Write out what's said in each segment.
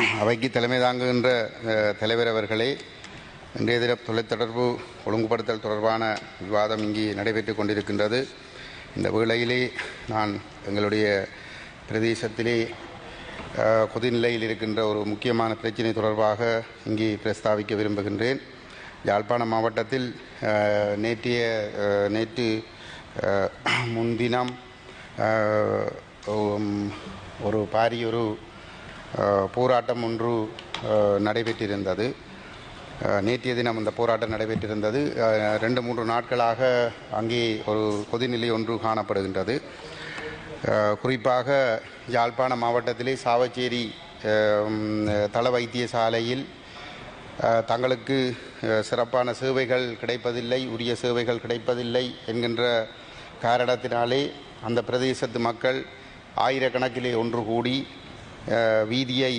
அவைக்கு தலைமை தாங்குகின்ற தலைவர் அவர்களே, இன்றைய தினம் தொலைத்தொடர்பு ஒழுங்குபடுத்தல் தொடர்பான விவாதம் இங்கே நடைபெற்று கொண்டிருக்கின்றது. இந்த வேளையிலே நான் எங்களுடைய பிரதேசத்திலே கொதிநிலையில் இருக்கின்ற ஒரு முக்கியமான பிரச்சினை தொடர்பாக இங்கே பிரஸ்தாவிக்க விரும்புகின்றேன். யாழ்ப்பாணம் மாவட்டத்தில் நேற்று முன்தினம் ஒரு பாரியொரு போராட்டம் ஒன்று நடைபெற்றிருந்தது. நேற்றைய தினம் அந்த போராட்டம் நடைபெற்றிருந்தது. 2-3 நாட்களாக அங்கே ஒரு கொதிநிலை ஒன்று காணப்படுகின்றது. குறிப்பாக யாழ்ப்பாண மாவட்டத்திலே சாவச்சேரி தள வைத்தியசாலையில் தங்களுக்கு சிறப்பான சேவைகள் கிடைப்பதில்லை, உரிய சேவைகள் கிடைப்பதில்லை என்கின்ற காரணத்தினாலே அந்த பிரதேசத்து மக்கள் ஆயிரக்கணக்கிலே ஒன்று கூடி வீதியை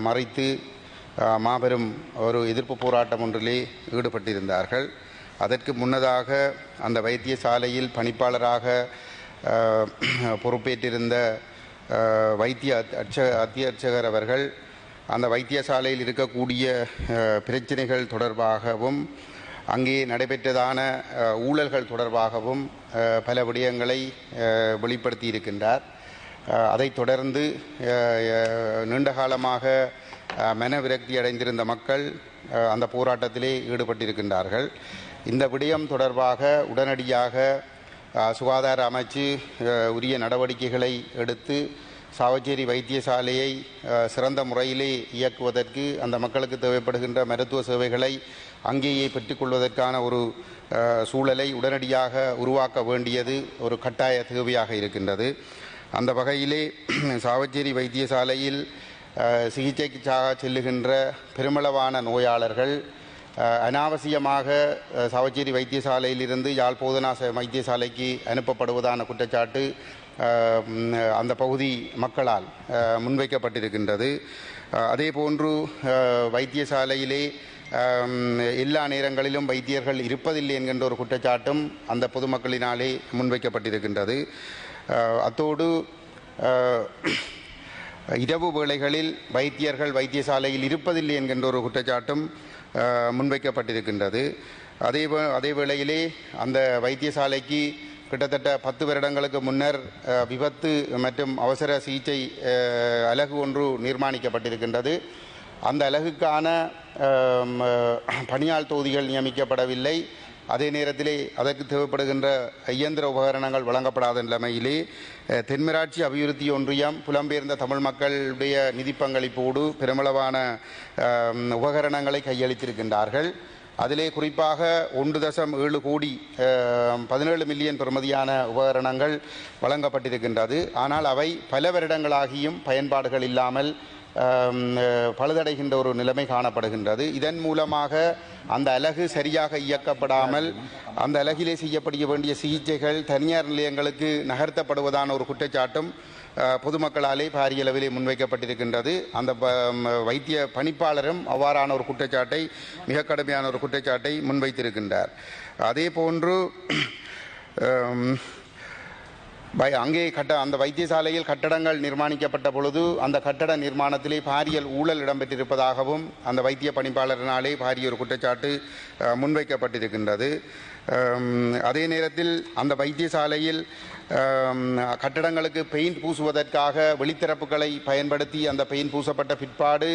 மறைத்து மாபெரும் ஒரு எதிர்ப்பு போராட்டம் ஒன்றிலே ஈடுபட்டிருந்தார்கள். அதற்கு முன்னதாக அந்த வைத்தியசாலையில் பணிப்பாளராக பொறுப்பேற்றிருந்த வைத்திய அத்தியட்சகர் அவர்கள் அந்த வைத்தியசாலையில் இருக்கக்கூடிய பிரச்சனைகள் தொடர்பாகவும் அங்கே நடைபெற்றதான ஊழல்கள் தொடர்பாகவும் பல விடயங்களை வெளிப்படுத்தி இருக்கின்றார். அதைத் தொடர்ந்து நீண்டகாலமாக மனவிரக்தி அடைந்திருந்த மக்கள் அந்த போராட்டத்திலே ஈடுபட்டிருக்கின்றார்கள். இந்த விடயம் தொடர்பாக உடனடியாக சுகாதார அமைச்சு உரிய நடவடிக்கைகளை எடுத்து சாவச்சேரி வைத்தியசாலையை சிறந்த முறையிலே இயக்குவதற்கு, அந்த மக்களுக்கு தேவைப்படுகின்ற மருத்துவ சேவைகளை அங்கேயே பெற்றுக்கொள்வதற்கான ஒரு சூழலை உடனடியாக உருவாக்க வேண்டியது ஒரு கட்டாய தேவையாக இருக்கின்றது. அந்த வகையிலே சாவச்சேரி வைத்தியசாலையில் சிகிச்சைக்காக செல்லுகின்ற பெருமளவான நோயாளர்கள் அனாவசியமாக சாவச்சேரி வைத்தியசாலையிலிருந்து யாழ் போதனா வைத்தியசாலைக்கு அனுப்பப்படுவதான குற்றச்சாட்டு அந்த பகுதி மக்களால் முன்வைக்கப்பட்டிருக்கின்றது. அதே போன்று வைத்தியசாலையிலே எல்லா நேரங்களிலும் வைத்தியர்கள் இருப்பதில்லை என்கின்ற ஒரு குற்றச்சாட்டும் அந்த பொதுமக்களினாலே முன்வைக்கப்பட்டிருக்கின்றது. அத்தோடு இரவு வேளைகளில் வைத்தியர்கள் வைத்தியசாலையில் இருப்பதில்லை என்கின்ற ஒரு குற்றச்சாட்டும் முன்வைக்கப்பட்டிருக்கின்றது. அதே வேளையிலே அந்த வைத்தியசாலைக்கு கிட்டத்தட்ட 10 வருடங்களுக்கு முன்னர் விபத்து மற்றும் அவசர சிகிச்சை அலகு ஒன்று நிர்மாணிக்கப்பட்டிருக்கின்றது. அந்த அலகுக்கான பணியாள் தொகுதிகள் நியமிக்கப்படவில்லை. அதே நேரத்திலே அதற்கு தேவைப்படுகின்ற இயந்திர உபகரணங்கள் வழங்கப்படாத நிலைமையிலே தென்மராட்சி அபிவிருத்தி ஒன்றியம் புலம்பெயர்ந்த தமிழ் மக்களுடைய நிதி பங்களிப்போடு பெருமளவான உபகரணங்களை கையளித்திருக்கின்றார்கள். அதிலே குறிப்பாக 1.7 கோடி 17 மில்லியன் பெறுமதியான உபகரணங்கள் வழங்கப்பட்டிருக்கின்றது. ஆனால் அவை பல வருடங்களாகியும் பயன்பாடுகள் இல்லாமல் பழுதடைகின்ற ஒரு நிலைமை காணப்படுகின்றது. இதன் மூலமாக அந்த அலகு சரியாக இயக்கப்படாமல் அந்த அலகிலே செய்யப்பட வேண்டிய சிகிச்சைகள் தனியார் நிலையங்களுக்கு நகர்த்தப்படுவதான ஒரு குற்றச்சாட்டும் பொதுமக்களாலே பாரிய அளவிலே முன்வைக்கப்பட்டிருக்கின்றது. அந்த வைத்திய பணிப்பாளரும் அவ்வாறான ஒரு குற்றச்சாட்டை, மிக கடுமையான ஒரு குற்றச்சாட்டை முன்வைத்திருக்கின்றார். அதே போன்று அங்கே அந்த வைத்தியசாலையில் கட்டடங்கள் நிர்மாணிக்கப்பட்ட பொழுது அந்த கட்டட நிர்மாணத்திலே பாரியல் ஊழல் இடம்பெற்றிருப்பதாகவும் அந்த வைத்திய பணிப்பாளரினாலே பாரிய ஒரு குற்றச்சாட்டு முன்வைக்கப்பட்டிருக்கின்றது. அதே நேரத்தில் அந்த வைத்தியசாலையில் கட்டடங்களுக்கு பெயிண்ட் பூசுவதற்காக வெளித்திறப்புகளை பயன்படுத்தி அந்த பெயிண்ட் பூசப்பட்ட பிற்பாடு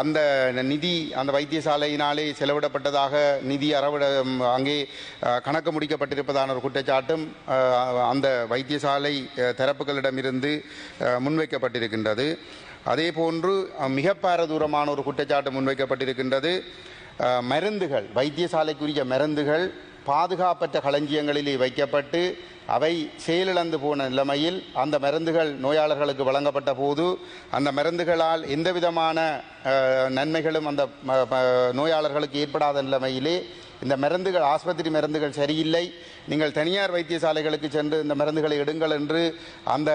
அந்த நிதி அந்த வைத்தியசாலையினாலே செலவிடப்பட்டதாக நிதி அங்கே கணக்கு முடிக்கப்பட்டிருப்பதான ஒரு குற்றச்சாட்டும் அந்த வைத்தியசாலை தரப்புகளிடமிருந்து முன்வைக்கப்பட்டிருக்கின்றது. அதே போன்று மிக பாரதூரமான ஒரு குற்றச்சாட்டு முன்வைக்கப்பட்டிருக்கின்றது. மருந்துகள், வைத்தியசாலைக்குரிய மருந்துகள் பாதுகாப்பற்ற களஞ்சியங்களிலே வைக்கப்பட்டு அவை செயலிழந்து போன நிலைமையில் அந்த மருந்துகள் நோயாளர்களுக்கு வழங்கப்பட்ட போது அந்த மருந்துகளால் எந்தவிதமான நன்மைகளும் அந்த நோயாளர்களுக்கு ஏற்படாத நிலைமையிலே இந்த மருந்துகள், ஆஸ்பத்திரி மருந்துகள் சரியில்லை, நீங்கள் தனியார் வைத்தியசாலைகளுக்கு சென்று இந்த மருந்துகளை எடுங்கள் என்று அந்த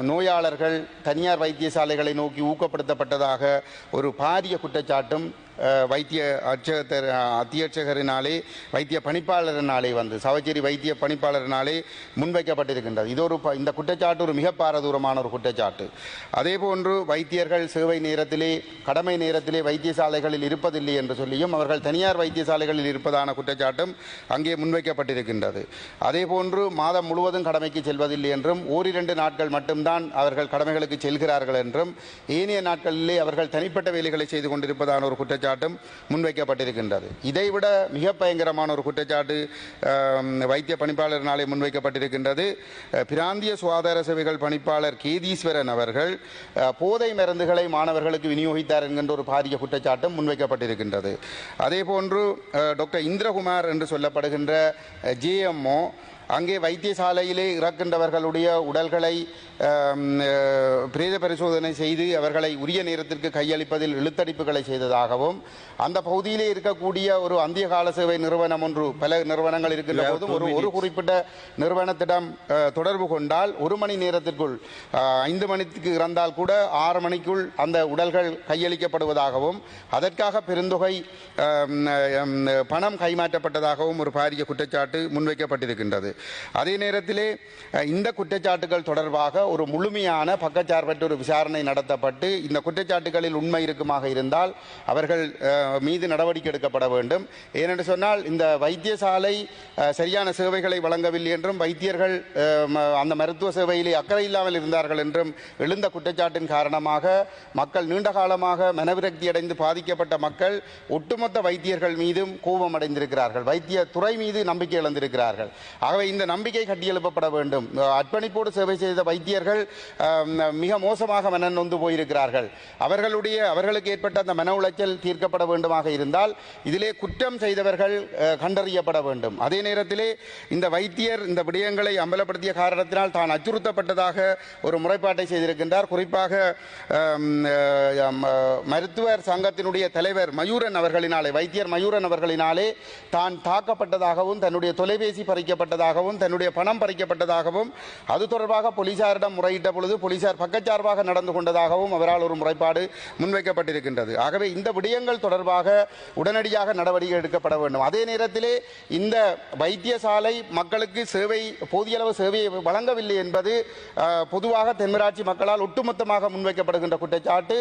நோயாளர்கள் தனியார் வைத்தியசாலைகளை நோக்கி ஊக்கப்படுத்தப்பட்டதாக ஒரு பாரிய குற்றச்சாட்டும் வைத்திய அத்தியட்சகரினாலே வைத்திய பணிப்பாளரினாலே சவச்சேரி வைத்திய பணிப்பாளரினாலே முன்வைக்கப்பட்டிருக்கின்றது. இந்த குற்றச்சாட்டு ஒரு மிக பாரதூரமான ஒரு குற்றச்சாட்டு. அதேபோன்று வைத்தியர்கள் சேவை நேரத்திலே கடமை நேரத்திலே வைத்தியசாலைகளில் இருப்பதில்லை என்று சொல்லியும் அவர்கள் தனியார் வைத்தியசாலைகளில் இருப்பதான குற்றச்சாட்டும் அங்கே முன்வைக்கப்பட்டிருக்கின்றது. அதேபோன்று மாதம் முழுவதும் கடமைக்கு செல்வதில்லை என்றும் ஓரிரண்டு நாட்கள் மட்டும்தான் அவர்கள் கடமைகளுக்கு செல்கிறார்கள் என்றும் ஏனைய நாட்களிலே அவர்கள் தனிப்பட்ட வேலைகளை செய்து கொண்டிருப்பதான ஒரு குற்றச்சாட்டும் முன்வைக்கப்பட்டிருக்கின்றது. இதைவிட மிக பயங்கரமான ஒரு குற்றச்சாட்டு வைத்திய பணிப்பாளரினாலே முன்வைக்கப்பட்டிருக்கின்றது. பிராந்திய சுகாதார சேவைகள் பணிப்பாளர் கேதீஸ்வரன் அவர்கள் போதை மருந்துகளை மாணவர்களுக்கு விநியோகித்தார் என்கின்ற ஒரு பாரிய குற்றச்சாட்டும் முன்வைக்கப்பட்டிருக்கின்றது. அதேபோன்று டாக்டர் இந்திரகுமார் என்று சொல்லப்படுகின்ற ஜேஎம்ஓ அங்கே வைத்தியசாலையிலே இறக்கின்றவர்களுடைய உடல்களை பிரேத பரிசோதனை செய்து அவர்களை உரிய நேரத்திற்கு கையளிப்பதில் இழுத்தடிப்புகளை செய்ததாகவும் அந்த பகுதியிலே இருக்கக்கூடிய ஒரு அந்திய கால சேவை நிறுவனம் ஒன்று பல நிறுவனங்கள் இருக்கின்ற போதும் ஒரு குறிப்பிட்ட நிறுவனத்திடம் தொடர்பு கொண்டால் 1 மணி நேரத்திற்குள் 5 மணிக்கு இறந்தால் கூட 6 மணிக்குள் அந்த உடல்கள் கையளிக்கப்படுவதாகவும் அதற்காக பெருந்தொகை பணம் கைமாற்றப்பட்டதாகவும் ஒரு பாரிய குற்றச்சாட்டு முன்வைக்கப்பட்டிருக்கின்றது. அதே நேரத்திலே இந்த குற்றச்சாட்டுகள் தொடர்பாக ஒரு முழுமையான பக்கச்சார்பற்ற ஒரு விசாரணை நடத்தப்பட்டு இந்த குற்றச்சாட்டுகளில் உண்மை இருக்குமாக இருந்தால் அவர்கள் மீது நடவடிக்கை எடுக்கப்பட வேண்டும். ஏனென்று சொன்னால் இந்த வைத்தியசாலை சரியான சேவைகளை வழங்கவில்லை என்றும் வைத்தியர்கள் அந்த மருத்துவ சேவையிலே அக்கறை இல்லாமல் இருந்தார்கள் என்றும் எழுந்த குற்றச்சாட்டின் காரணமாக மக்கள் நீண்ட காலமாக மனவிரக்தி அடைந்து பாதிக்கப்பட்ட மக்கள் ஒட்டுமொத்த வைத்தியர்கள் மீதும் கோபம் அடைந்திருக்கிறார்கள். வைத்திய துறை மீது நம்பிக்கை இழந்திருக்கிறார்கள். ஆகவே இந்த நம்பிக்கை கட்டியெழுப்பப்பட வேண்டும். அர்ப்பணிப்போடு சேவை செய்த வைத்தியர்கள் மிக மோசமாக மனநொந்து போயிருக்கிறார்கள். அவர்களுக்கு ஏற்பட்ட அந்த மன உளைச்சல் தீர்க்கப்பட வேண்டுமாக இருந்தால் இதிலே குற்றம் செய்தவர்கள் கண்டறியப்பட வேண்டும். அதே நேரத்திலே இந்த வைத்தியர் இந்த விடயங்களை அம்பலப்படுத்திய காரணத்தினால் தான் அச்சுறுத்தப்பட்டதாக ஒரு முறைப்பாட்டை செய்திருக்கின்றார். குறிப்பாக மருத்துவர் சங்கத்தினுடைய தலைவர் மயூரன் அவர்களினாலே வைத்தியர் மயூரன் அவர்களினாலே தான் தாக்கப்பட்டதாகவும் தன்னுடைய தொலைபேசி பறிக்கப்பட்டதாகவும் தன்னுடைய பணம் பறிக்கப்பட்டதாகவும் அது தொடர்பாக போலீசாரிடம் முறையிட்ட பொழுது போலீசார் பக்கச்சார்பாக நடந்து கொண்டதாகவும் அவரால் ஒரு முறைப்பாடு முன்வைக்கப்பட்டிருக்கின்றது. ஆகவே இந்த விடயங்கள் தொடர்பாக உடனடியாக நடவடிக்கை எடுக்கப்பட வேண்டும். அதே நேரத்திலே இந்த வைத்தியசாலை மக்களுக்கு போதிய அளவு சேவையை வழங்கவில்லை என்பது பொதுவாக தென்மராட்சி மக்களால் ஒட்டுமொத்தமாக முன்வைக்கப்படுகின்ற குற்றச்சாட்டு.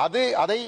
அதை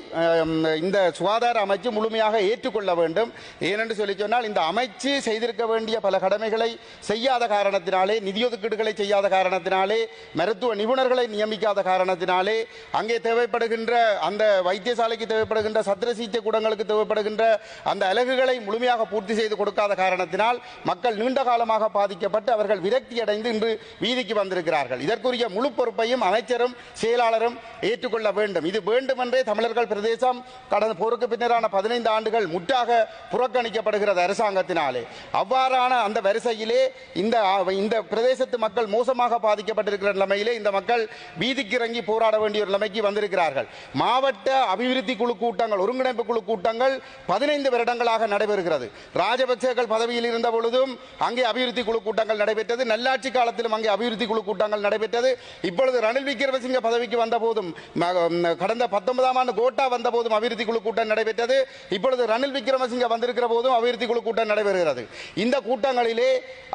இந்த சுகாதார அமைச்சு முழுமையாக ஏற்றுக்கொள்ள வேண்டும். ஏனென்று சொல்லி சொன்னால் இந்த அமைச்சு செய்திருக்க வேண்டிய பல கடமைகளை செய்யாத காரணத்தினாலே நிதி ஒதுக்கீடுகளை செய்யாத காரணத்தினாலே மருத்துவ நிபுணர்களை நியமிக்காத காரணத்தினாலே அங்கே தேவைப்படுகின்ற அந்த வைத்தியசாலைக்கு தேவைப்படுகின்ற சத்திர சிகிச்சை கூடங்களுக்கு தேவைப்படுகின்ற அந்த அலகுகளை முழுமையாக பூர்த்தி செய்து கொடுக்காத காரணத்தினால் மக்கள் நீண்ட காலமாக பாதிக்கப்பட்டு அவர்கள் விரக்தி அடைந்து இன்று வீதிக்கு வந்திருக்கிறார்கள். இதற்குரிய முழு பொறுப்பையும் அமைச்சரும் செயலாளரும் ஏற்றுக்கொள்ள வேண்டும். இது வேண்டுமென்றே தமிழர்கள் பிரதேசம் கடந்த போருக்கு பின்னரான 15 ஆண்டுகள் முற்றாக புறக்கணிக்கப்படுகிறது அரசாங்கத்தினாலே. அவ்வாறான அந்த வரிசையிலே இந்த பிரதேசத்து மக்கள் மோசமாக பாதிக்கப்பட்டிருக்கிற நிலைமையிலே இந்த மக்கள் வீதிக்கு இறங்கி போராட வேண்டிய ஒரு நிலைமைக்கு வந்திருக்கிறார்கள். மாவட்ட அபிவிருத்தி குழு கூட்டங்கள் ஒருங்கிணைப்பு குழு கூட்டங்கள் 15 வருடங்களாக நடைபெறுகிறது. ராஜபக்சேக்கள் பதவியில் இருந்த பொழுதும் அங்கே அபிவிருத்தி குழு கூட்டங்கள் நடைபெற்றது. நல்லாட்சி காலத்திலும் அங்கே அபிவிருத்தி குழு கூட்டங்கள் நடைபெற்றது. இப்பொழுது ரணில் விக்ரமசிங்க பதவிக்கு வந்த போதும் கடந்த 19ஆம் ஆண்டு கோட்டா வந்த போதும் அபிவிருத்தி குழு கூட்டம் நடைபெற்றது. இப்பொழுது ரணில் விக்ரமசிங்க வந்திருக்கிற போதும் அபிவிருத்தி குழு கூட்டம் நடைபெறுகிறது. இந்த கூட்டங்களிலே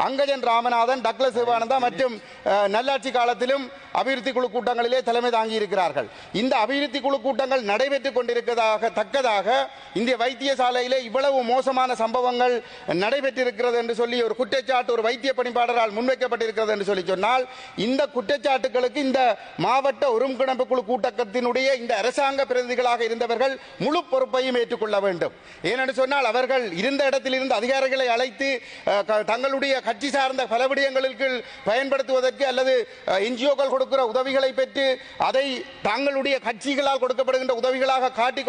அங்கஜன் ராமநாதன், டக்ளஸ் சிவானந்தா மற்றும் நல்லாட்சி காலத்திலும் அபிவிருத்தி குழு கூட்டங்களிலே தலைமை தாங்கி இருக்கிறார்கள். இந்த அபிவிருத்தி குழு கூட்டங்கள் நடைபெற்றுக் கொண்டிருக்கத்தக்கதாக இந்திய வைத்தியசாலையிலே இவ்வளவு மோசமான சம்பவங்கள் நடைபெற்றிருக்கிறது என்று சொல்லி ஒரு குற்றச்சாட்டு ஒரு வைத்திய பணிப்பாளரால் முன்வைக்கப்பட்டிருக்கிறது என்று சொல்லி சொன்னால் இந்த குற்றச்சாட்டுகளுக்கு இந்த மாவட்ட ஒருங்கிணைப்பு குழு கூட்டத்தினுடைய இந்த அரசாங்க பிரதிநிதிகளாக இருந்தவர்கள் முழு பொறுப்பையும் ஏற்றுக்கொள்ள வேண்டும். ஏனென்று சொன்னால் அவர்கள் இருந்த இடத்தில் இருந்து அதிகாரிகளை அழைத்து தங்களுடைய கட்சி சார்ந்த பல விடயங்களுக்கு பயன்படுத்துவதற்கு அல்லது என்ஜிஓக்கள் கொடுக்கிற உதவிகளை பெற்று அதை தங்களுடைய கட்சிகளால் கொடுக்கப்படுகின்ற உதவிகளாக காட்டிக்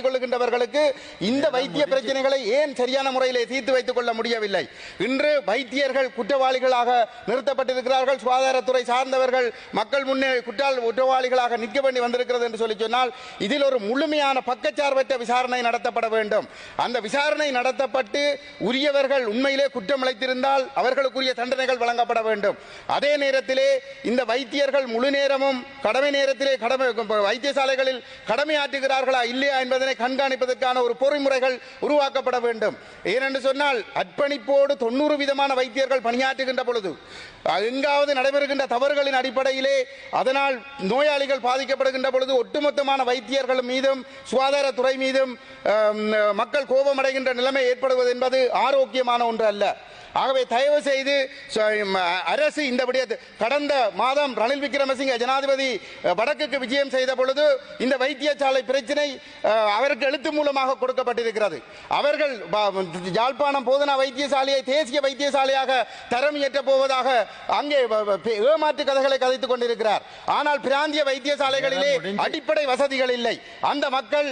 கொள்ளுகின்றவர்களுக்கு இந்த வைத்திய பிரச்சனைகளை ஏன் சரியான முறையில் தீர்த்து வைத்துக் கொள்ள முடியவில்லை? இன்று வைத்தியர்கள் குற்றவாளிகளாக நிறுத்தப்பட்டிருக்கிறார்கள். சுகாதாரத்துறை சார்ந்தவர்கள் மக்கள் முன்னே குற்றவாளிகளாக நிற்க வேண்டி வந்திருக்கிறது என்று சொல்லி சொன்னால் இதில் ஒரு முழுமையான பக்கச்சார்பற்ற விசாரணை நடத்தப்பட வேண்டும். அந்த விசாரணை நடத்தப்பட்டு உரியவர்கள் உண்மையிலே குற்றம் இழைத்திருந்தால் அவர்களுக்குரிய தண்டனைகள் வழங்கப்பட வேண்டும். அதே நேரத்திலே இந்த வைத்தியர்கள் முழு நேரமும் கடமை நேரத்திலே வைத்தியசாலைகளில் கடமையாற்றுகிறார்களா இல்லையா என்பதனை கண்காணிப்பதற்கான ஒரு பொறிமுறைகள் உருவாக்கப்பட வேண்டும். ஏனென்று சொன்னால் அர்ப்பணிப்போடு 90 விதமான வைத்தியர்கள் பணியாற்றுகின்ற பொழுது எங்காவது நடைபெறுகின்ற தவறுகளின் அடிப்படையிலே அதனால் நோயாளிகள் பாதிக்கப்படுகின்ற பொழுது ஒட்டுமொத்தமான வைத்தியர்கள் மீதும் சுகாதாரத்துறை மீதும் மக்கள் கோபமடைகின்ற நிலைமை ஏற்படுவது என்பது ஆரோக்கியமான ஒன்று அல்ல. ஆகவே தயவு செய்து அரசு இந்த விடயத்தை கடந்த மாதம் ரணில் விக்ரமசிங்க ஜனாதிபதி வடக்குக்கு விஜயம் செய்த பொழுது இந்த வைத்தியசாலை பிரச்சினை அவருக்கு எழுத்து மூலமாக கொடுக்கப்பட்டிருக்கிறது. அவர்கள் யாழ்ப்பாணம் போதனா வைத்தியசாலையை தேசிய வைத்தியசாலையாக தரம் ஏற்றப் போவதாக அங்கே ஏமாற்று கதைகளை கதைத்துக் கொண்டிருக்கிறார். ஆனால் பிராந்திய வைத்தியசாலைகளிலே அடிப்படை வசதிகள் இல்லை. அந்த மக்கள்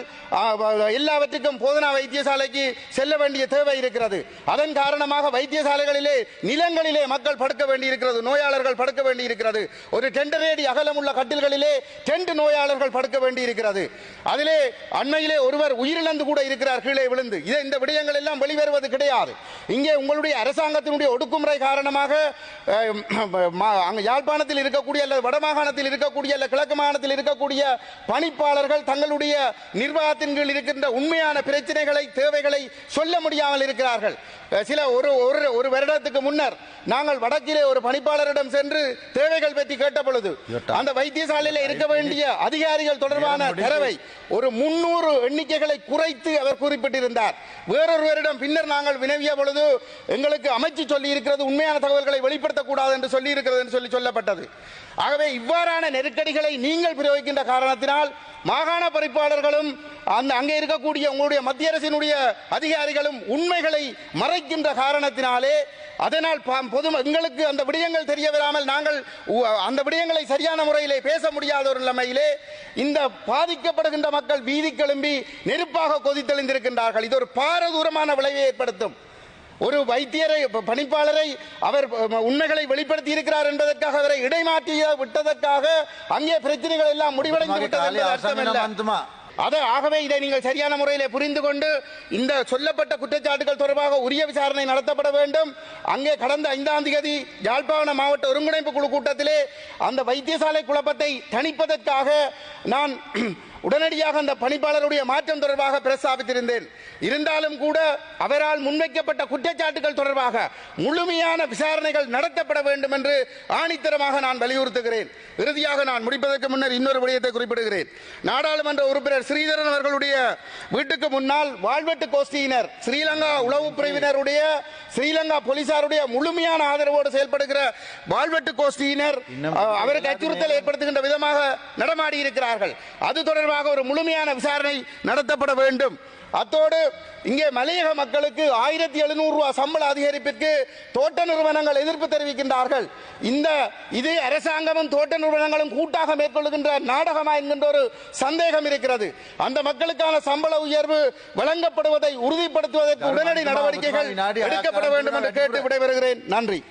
எல்லாவற்றுக்கும் போதனா வைத்தியசாலைக்கு செல்ல வேண்டிய தேவை இருக்கிறது. அதன் காரணமாக வைத்தியசாலைகளிலே நிலங்களிலே மக்கள் படுக்க வேண்டியிருக்கிறது, நோயாளர்கள் படுக்க வேண்டியிருக்கிறது. ஒரு டெண்டரேடி அகலமுள்ள கட்டில்களிலே 2 நோயாளர்கள் படுக்க வேண்டியிருக்கிறது. அதிலே அண்மையிலே ஒருவர் உயிரிழந்து கூட இருக்கிறார் கீழே விழுந்து. இந்த விடயங்கள் எல்லாம் வெளிவருவது கிடையாது. இங்கே உங்களுடைய அரசாங்கத்தினுடைய ஒடுக்குமுறை காரணமாக யாழ்ப்பாணத்தில் இருக்கக்கூடிய அல்லது வடமாகாணத்தில் இருக்கக்கூடிய அல்லது கிழக்கு மாகாணத்தில் இருக்கக்கூடிய பணிப்பாளர்கள் தங்களுடைய நிர்வாகத்தின் கீழ் இருக்கின்ற உண்மையான பிரச்சனைகளை தேவைகளை சொல்ல முடியாமல் இருக்கிறார்கள். சில ஒரு வருடத்துக்கு முன்னர் நாங்கள் வடக்கிலே ஒரு பணிப்பாளரிடம் சென்று தேவைகள் பற்றி கேட்ட பொழுது அந்த வைத்தியசாலையில் இருக்க வேண்டிய அதிகாரிகள் தொடர்பான தரவை ஒரு 300 எண்ணிக்கைகளை குறைத்து அவர் குறிப்பிட்டிருந்தார். வேறொருவரிடம் பின்னர் நாங்கள் வினவிய பொழுது எங்களுக்கு அமைச்சு சொல்லி இருக்கிறது உண்மையான தகவல்களை வெளிப்படுத்தக்கூடாது என்று சொல்லி இருக்கிறது என்று சொல்லப்பட்டது. ஆகவே இவ்வாறான நெருக்கடிகளை நீங்கள் பிரயோகிக்கின்ற காரணத்தினால் மாகாண பணிப்பாளர்களும் அங்கே இருக்கக்கூடிய உங்களுடைய மத்திய அரசினுடைய அதிகாரிகளும் உண்மைகளை மறைக்கின்ற காரணத்தினாலே அதனால் எங்களுக்கு அந்த விடயங்கள் தெரிய வராமல் நாங்கள் அந்த விடயங்களை சரியான முறையிலே பேச முடியாத ஒரு நிலைமையிலே இந்த பாதிக்கப்படுகின்ற மக்கள் வீதி கிளம்பி நெருப்பாக கொதித்தெழுந்திருக்கின்றார்கள். இது ஒரு பாரதூரமான விளைவை ஏற்படுத்தும். ஒரு வைத்தியரை பணிப்பாளரை அவர் உண்மைகளை வெளிப்படுத்தி இருக்கிறார் என்பதற்காக அவரை இடைமாற்றி விட்டதற்காக அங்கே பிரச்சனைகள் எல்லாம் முடிவடைந்து விட்டது. ஆகவே இதை நீங்கள் சரியான முறையில் புரிந்து கொண்டு இந்த சொல்லப்பட்ட குற்றச்சாட்டுகள் தொடர்பாக உரிய விசாரணை நடத்தப்பட வேண்டும். அங்கே கடந்த 5ஆம் தேதி யாழ்ப்பாண மாவட்ட ஒருங்கிணைப்பு குழு கூட்டத்திலே அந்த வைத்தியசாலை குழப்பத்தை தணிப்பதற்காக நான் உடனடியாக அந்த பணிப்பாளருடைய மாற்றம் தொடர்பாக பிரஸ்தாபித்திருந்தேன். இருந்தாலும் கூட அவரால் முன்வைக்கப்பட்ட குற்றச்சாட்டுகள் தொடர்பாக முழுமையான விசாரணைகள் நடத்தப்பட வேண்டும் என்று ஆணித்தரமாக நான் வலியுறுத்துகிறேன். இறுதியாக நான் முடிப்பதற்கு முன்னர் இன்னொரு விடயத்தை குறிப்பிடுகிறேன். நாடாளுமன்ற உறுப்பினர் ஸ்ரீதரன் அவர்களுடைய வீட்டுக்கு முன்னால் வாழ்வெட்டு கோஷ்டியினர் ஸ்ரீலங்கா உளவு பிரிவினருடைய ஸ்ரீலங்கா போலீசாருடைய முழுமையான ஆதரவோடு செயல்படுகிற வாழ்வெட்டு கோஷ்டியினர் அவருக்கு அச்சுறுத்தல் ஏற்படுத்துகின்ற விதமாக நடமாடி இருக்கிறார்கள். அது தொடர்பாக ஒரு முழுமையான விசாரணை நடத்தப்பட வேண்டும். அத்தோடு இங்கே மலையக மக்களுக்கு 1700 ரூபாய் சம்பள அதிகரிப்பிற்கு தோட்ட நிறுவனங்கள் எதிர்ப்பு தெரிவிக்கின்றார்கள். இது அரசாங்கமும் தோட்ட நிறுவனங்களும் கூட்டாக மேற்கொள்ளுகின்ற நாடகமா என்கின்ற ஒரு சந்தேகம் இருக்கிறது. அந்த மக்களுக்கான சம்பள உயர்வு வழங்கப்படுவதை உறுதிப்படுத்துவதற்கு உடனடி நடவடிக்கைகள் எடுக்கப்பட வேண்டும் என்று கேட்டு விடைபெறுகிறேன். நன்றி.